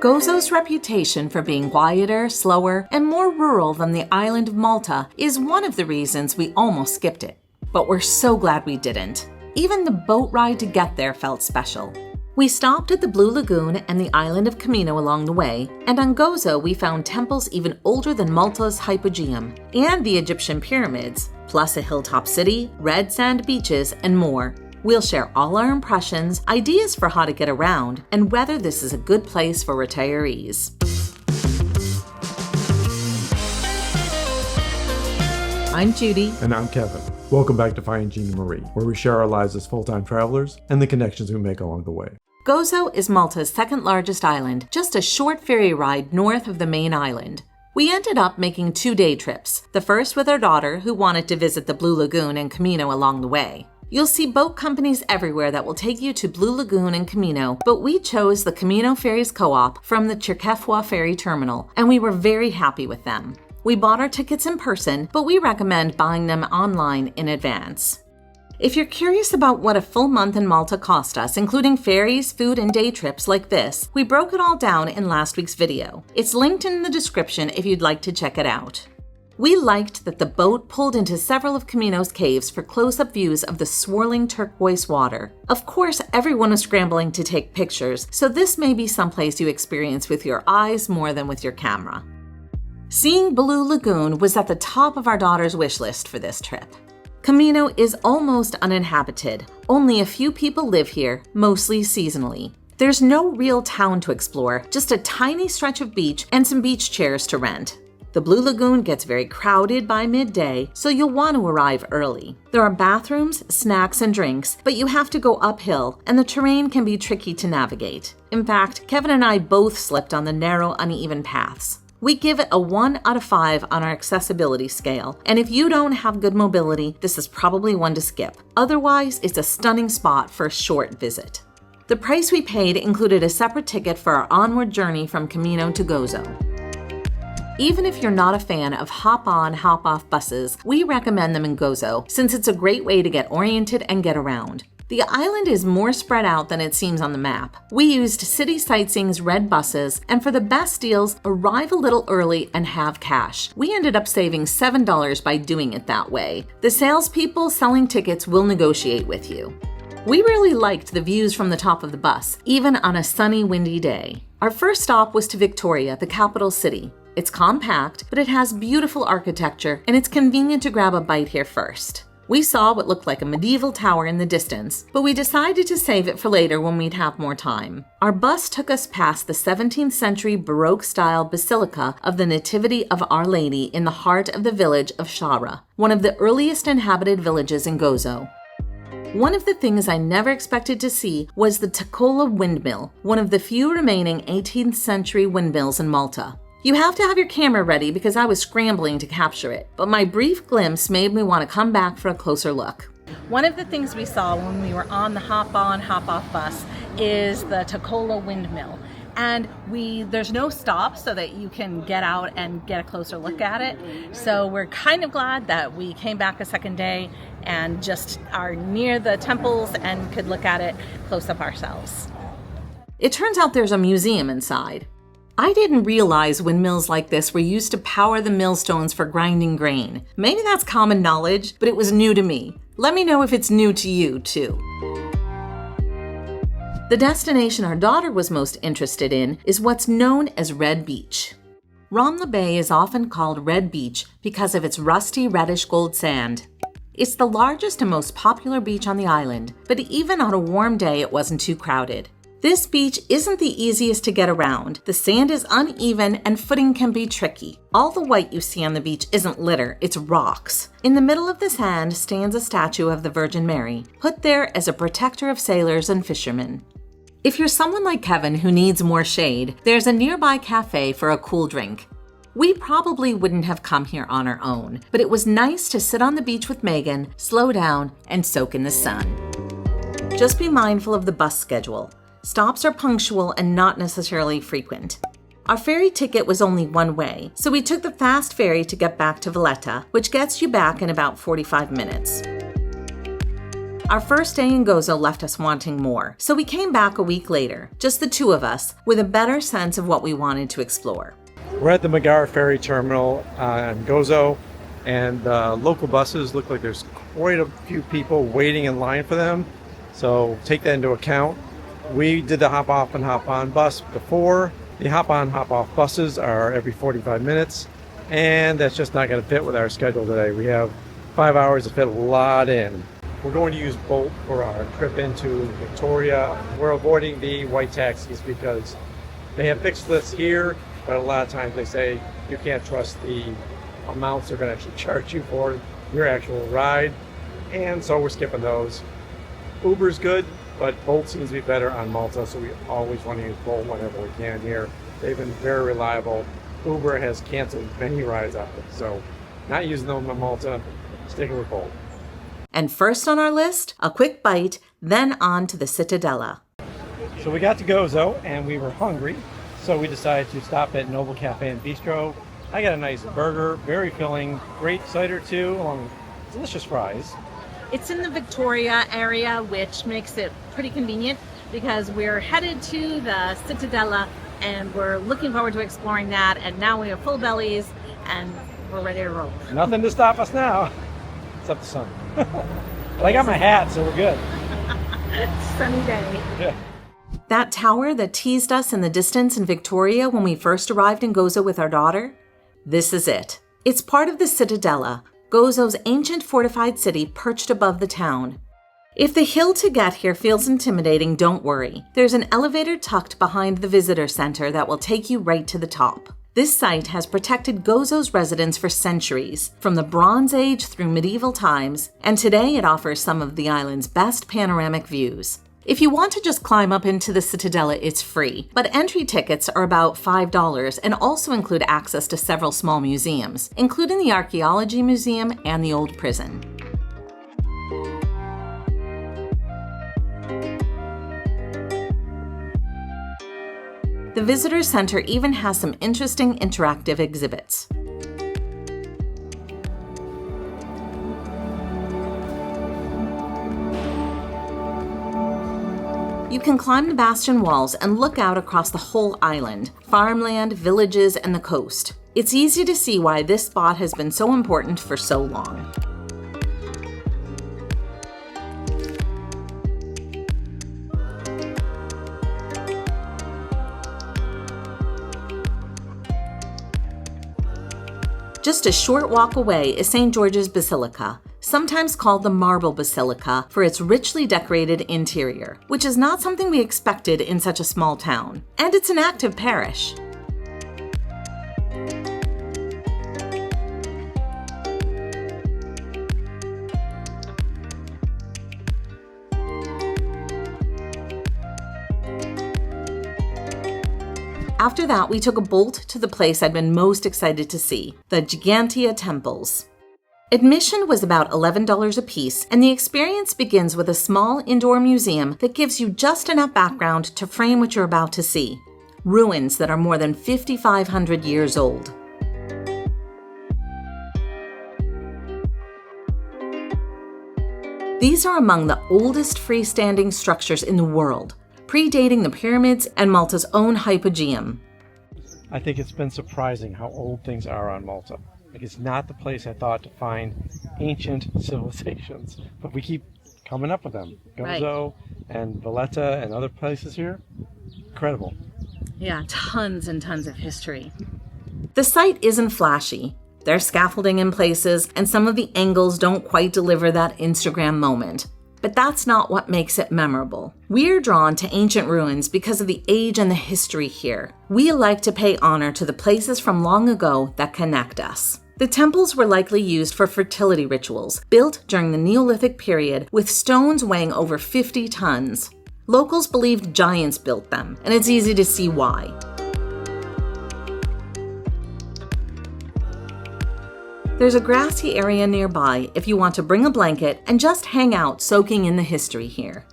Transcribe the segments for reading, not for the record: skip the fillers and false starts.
Gozo's reputation for being quieter, slower, and more rural than the island of Malta is one of the reasons we almost skipped it. But we're so glad we didn't. Even the boat ride to get there felt special. We stopped at the Blue Lagoon and the island of Comino along the way, and on Gozo we found temples even older than Malta's hypogeum, and the Egyptian pyramids, plus a hilltop city, red sand beaches, and more. We'll share all our impressions, ideas for how to get around, and whether this is a good place for retirees. I'm Judy. And I'm Kevin. Welcome back to Find Gina Marie, where we share our lives as full-time travelers and the connections we make along the way. Gozo is Malta's second largest island, just a short ferry ride north of the main island. We ended up making 2-day trips, the first with our daughter who wanted to visit the Blue Lagoon and Comino along the way. You'll see boat companies everywhere that will take you to Blue Lagoon and Comino, but we chose the Comino Ferries Co-op from the Ċirkefwa Ferry Terminal, and we were very happy with them. We bought our tickets in person, but we recommend buying them online in advance. If you're curious about what a full month in Malta cost us, including ferries, food, and day trips like this, we broke it all down in last week's video. It's linked in the description if you'd like to check it out. We liked that the boat pulled into several of Comino's caves for close-up views of the swirling turquoise water. Of course, everyone was scrambling to take pictures, so this may be someplace you experience with your eyes more than with your camera. Seeing Blue Lagoon was at the top of our daughter's wish list for this trip. Comino is almost uninhabited. Only a few people live here, mostly seasonally. There's no real town to explore, just a tiny stretch of beach and some beach chairs to rent. The Blue Lagoon gets very crowded by midday, so you'll want to arrive early. There are bathrooms, snacks, and drinks, but you have to go uphill, and the terrain can be tricky to navigate. In fact, Kevin and I both slipped on the narrow, uneven paths. We give it a 1 out of 5 on our accessibility scale, and if you don't have good mobility, this is probably one to skip. Otherwise, it's a stunning spot for a short visit. The price we paid included a separate ticket for our onward journey from Comino to Gozo. Even if you're not a fan of hop-on, hop-off buses, we recommend them in Gozo since it's a great way to get oriented and get around. The island is more spread out than it seems on the map. We used City Sightseeing's red buses, and for the best deals, arrive a little early and have cash. We ended up saving $7 by doing it that way. The salespeople selling tickets will negotiate with you. We really liked the views from the top of the bus, even on a sunny, windy day. Our first stop was to Victoria, the capital city. It's compact, but it has beautiful architecture, and it's convenient to grab a bite here first. We saw what looked like a medieval tower in the distance, but we decided to save it for later when we'd have more time. Our bus took us past the 17th century Baroque-style Basilica of the Nativity of Our Lady in the heart of the village of Shara, one of the earliest inhabited villages in Gozo. One of the things I never expected to see was the Takola windmill, one of the few remaining 18th century windmills in Malta. You have to have your camera ready because I was scrambling to capture it, but my brief glimpse made me want to come back for a closer look. One of the things we saw when we were on the hop-on, hop-off bus is the Takola windmill. And there's no stop so that you can get out and get a closer look at it. So we're kind of glad that we came back a second day and just are near the temples and could look at it close up ourselves. It turns out there's a museum inside. I didn't realize windmills like this were used to power the millstones for grinding grain. Maybe that's common knowledge, but it was new to me. Let me know if it's new to you, too. The destination our daughter was most interested in is what's known as Red Beach. Ramla Bay is often called Red Beach because of its rusty reddish gold sand. It's the largest and most popular beach on the island, but even on a warm day it wasn't too crowded. This beach isn't the easiest to get around. The sand is uneven and footing can be tricky. All the white you see on the beach isn't litter, it's rocks. In the middle of the sand stands a statue of the Virgin Mary, put there as a protector of sailors and fishermen. If you're someone like Kevin who needs more shade, there's a nearby cafe for a cool drink. We probably wouldn't have come here on our own, but it was nice to sit on the beach with Megan, slow down, and soak in the sun. Just be mindful of the bus schedule. Stops are punctual and not necessarily frequent. Our ferry ticket was only one way, so we took the fast ferry to get back to Valletta, which gets you back in about 45 minutes. Our first day in Gozo left us wanting more, so we came back a week later, just the two of us, with a better sense of what we wanted to explore. We're at the Magara Ferry Terminal in Gozo, and local buses look like there's quite a few people waiting in line for them, so take that into account. We did the hop off and hop on bus before. The hop on, hop off buses are every 45 minutes, and that's just not going to fit with our schedule today. We have 5 hours to fit a lot in. We're going to use Bolt for our trip into Victoria. We're avoiding the white taxis because they have fixed lists here, but a lot of times they say you can't trust the amounts they're going to actually charge you for your actual ride, and so we're skipping those. Uber's good, but Bolt seems to be better on Malta, so we always want to use Bolt whenever we can here. They've been very reliable. Uber has canceled many rides out there, so not using them on Malta, sticking with Bolt. And first on our list, a quick bite, then on to the Cittadella. So we got to Gozo and we were hungry, so we decided to stop at Noble Cafe and Bistro. I got a nice burger, very filling, great cider too, along with delicious fries. It's in the Victoria area, which makes it pretty convenient because we're headed to the Cittadella and we're looking forward to exploring that. And now we have full bellies and we're ready to roll. Nothing to stop us now, except the sun. But I got my hat, so we're good. Sunny day. Yeah. That tower that teased us in the distance in Victoria when we first arrived in Gozo with our daughter? This is it. It's part of the Cittadella, Gozo's ancient fortified city perched above the town. If the hill to get here feels intimidating, don't worry. There's an elevator tucked behind the visitor center that will take you right to the top. This site has protected Gozo's residents for centuries, from the Bronze Age through medieval times, and today it offers some of the island's best panoramic views. If you want to just climb up into the Cittadella, it's free, but entry tickets are about $5 and also include access to several small museums, including the Archaeology Museum and the Old Prison. The visitor center even has some interesting interactive exhibits. You can climb the bastion walls and look out across the whole island, farmland, villages, and the coast. It's easy to see why this spot has been so important for so long. Just a short walk away is St. George's Basilica, sometimes called the Marble Basilica for its richly decorated interior, which is not something we expected in such a small town. And it's an active parish. After that, we took a bolt to the place I'd been most excited to see, the Ġgantija Temples. Admission was about $11 a piece, and the experience begins with a small indoor museum that gives you just enough background to frame what you're about to see. Ruins that are more than 5,500 years old. These are among the oldest freestanding structures in the world, predating the pyramids and Malta's own hypogeum. I think it's been surprising how old things are on Malta. Like, it's not the place I thought to find ancient civilizations, but we keep coming up with them. Gozo and Valletta and other places here, incredible. Yeah, tons and tons of history. The site isn't flashy. There's scaffolding in places, and some of the angles don't quite deliver that Instagram moment. But that's not what makes it memorable. We're drawn to ancient ruins because of the age and the history here. We like to pay honor to the places from long ago that connect us. The temples were likely used for fertility rituals, built during the Neolithic period with stones weighing over 50 tons. Locals believed giants built them, and it's easy to see why. There's a grassy area nearby if you want to bring a blanket and just hang out soaking in the history here.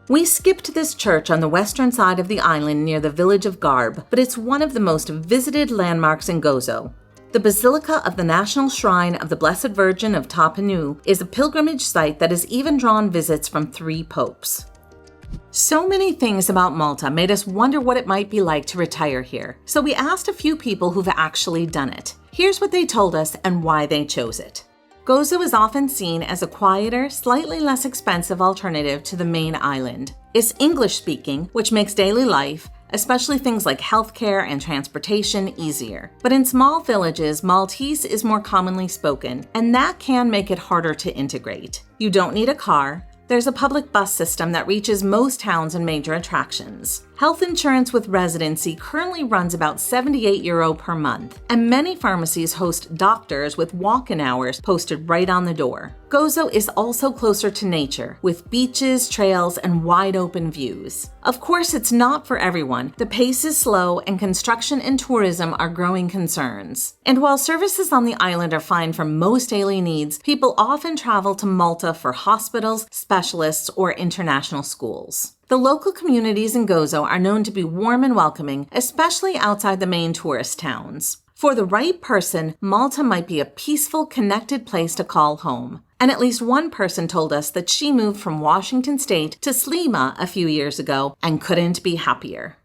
We skipped this church on the western side of the island near the village of Garb, but it's one of the most visited landmarks in Gozo. The Basilica of the National Shrine of the Blessed Virgin of Tapanu is a pilgrimage site that has even drawn visits from 3 popes. So many things about Malta made us wonder what it might be like to retire here, so we asked a few people who've actually done it. Here's what they told us and why they chose it. Gozo is often seen as a quieter, slightly less expensive alternative to the main island. It's English-speaking, which makes daily life, especially things like healthcare and transportation, easier. But in small villages, Maltese is more commonly spoken, and that can make it harder to integrate. You don't need a car. There's a public bus system that reaches most towns and major attractions. Health insurance with residency currently runs about €78 per month, and many pharmacies host doctors with walk-in hours posted right on the door. Gozo is also closer to nature, with beaches, trails, and wide-open views. Of course, it's not for everyone. The pace is slow, and construction and tourism are growing concerns. And while services on the island are fine for most daily needs, people often travel to Malta for hospitals, specialists, or international schools. The local communities in Gozo are known to be warm and welcoming, especially outside the main tourist towns. For the right person, Malta might be a peaceful, connected place to call home. And at least one person told us that she moved from Washington State to Slima a few years ago and couldn't be happier.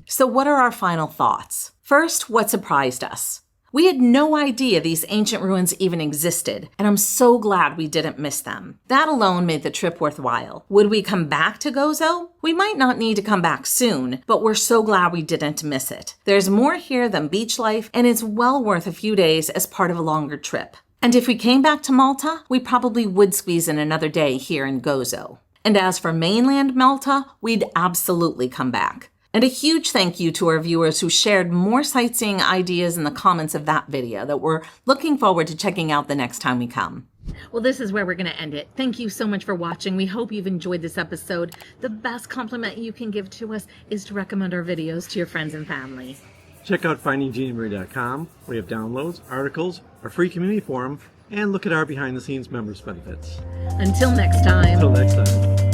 So what are our final thoughts? First, what surprised us? We had no idea these ancient ruins even existed, and I'm so glad we didn't miss them. That alone made the trip worthwhile. Would we come back to Gozo? We might not need to come back soon, but we're so glad we didn't miss it. There's more here than beach life, and it's well worth a few days as part of a longer trip. And if we came back to Malta, we probably would squeeze in another day here in Gozo. And as for mainland Malta, we'd absolutely come back. And a huge thank you to our viewers who shared more sightseeing ideas in the comments of that video that we're looking forward to checking out the next time we come. Well, this is where we're going to end it. Thank you so much for watching. We hope you've enjoyed this episode. The best compliment you can give to us is to recommend our videos to your friends and family. Check out findingginamarie.com. We have downloads, articles, a free community forum, and look at our behind-the-scenes members benefits. Until next time. Until next time.